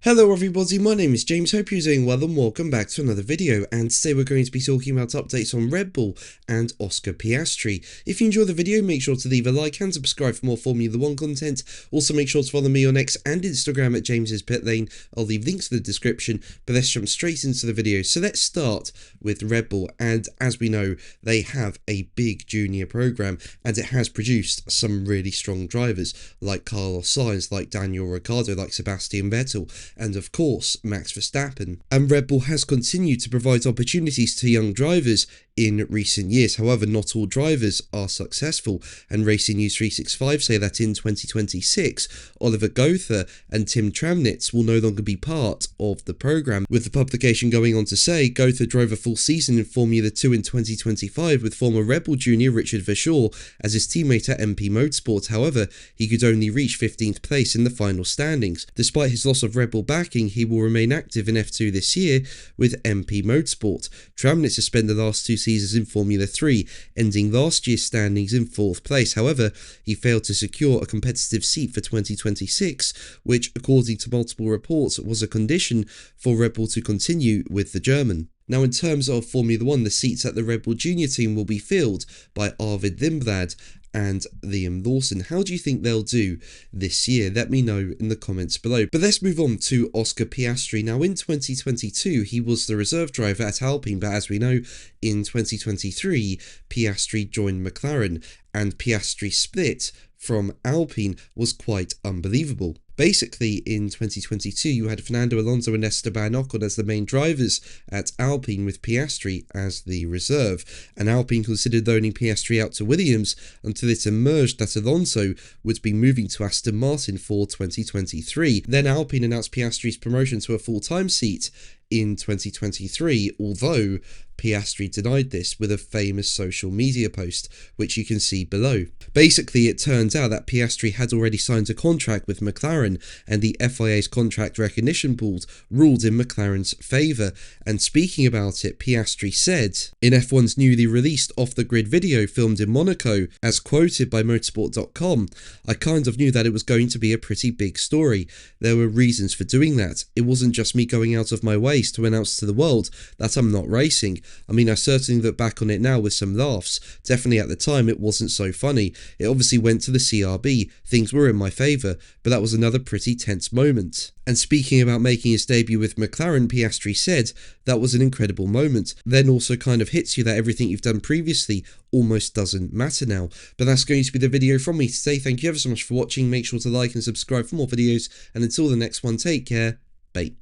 Hello everybody, my name is James, hope you're doing well and welcome back to another video, and today we're going to be talking about updates on Red Bull and Oscar Piastri. If you enjoy the video, make sure to leave a like and subscribe for more Formula 1 content. Also make sure to follow me on X and Instagram at James's Pit Lane. I'll leave links in the description, but let's jump straight into the video. So let's start with Red Bull, and as we know, they have a big junior program and it has produced some really strong drivers like Carlos Sainz, like Daniel Ricciardo, like Sebastian Vettel, and of course Max Verstappen. And Red Bull has continued to provide opportunities to young drivers in recent years. However, not all drivers are successful, and Racing News 365 say that in 2026, Oliver Gotha and Tim Tramnitz will no longer be part of the programme, with the publication going on to say Gotha drove a full season in Formula 2 in 2025 with former Red Bull junior Richard Verschoor as his teammate at MP Motorsport. However, he could only reach 15th place in the final standings. Despite his loss of Red Bull backing, he will remain active in F2 this year with MP Motorsport. Tramnitz has spent the last two seasons in Formula 3, ending last year's standings in 4th place. However, he failed to secure a competitive seat for 2026, which, according to multiple reports, was a condition for Red Bull to continue with the German. Now, in terms of Formula 1, the seats at the Red Bull Junior team will be filled by Arvid Lindblad and Liam Lawson. How do you think they'll do this year? Let me know in the comments below. But let's move on to Oscar Piastri. Now, in 2022, he was the reserve driver at Alpine, but as we know, in 2023, Piastri joined McLaren, and Piastri's split from Alpine was quite unbelievable. Basically, in 2022, you had Fernando Alonso and Esteban Ocon as the main drivers at Alpine, with Piastri as the reserve, and Alpine considered loaning Piastri out to Williams until it emerged that Alonso would be moving to Aston Martin for 2023. Then Alpine announced Piastri's promotion to a full-time seat in 2023, although Piastri denied this with a famous social media post, which you can see below. Basically, it turns out that Piastri had already signed a contract with McLaren, and the FIA's contract recognition board ruled in McLaren's favour. And speaking about it, Piastri said, in F1's newly released off-the-grid video filmed in Monaco, as quoted by motorsport.com, "I kind of knew that it was going to be a pretty big story. There were reasons for doing that. It wasn't just me going out of my way to announce to the world that I'm not racing. I mean, I certainly look back on it now with some laughs. Definitely at the time it wasn't so funny. It obviously went to the CRB. Things were in my favour, but that was another pretty tense moment." And speaking about making his debut with McLaren, Piastri said, "That was an incredible moment. Then also kind of hits you that everything you've done previously almost doesn't matter now." But that's going to be the video from me today. Thank you ever so much for watching. Make sure to like and subscribe for more videos, and until the next one, take care. Bye.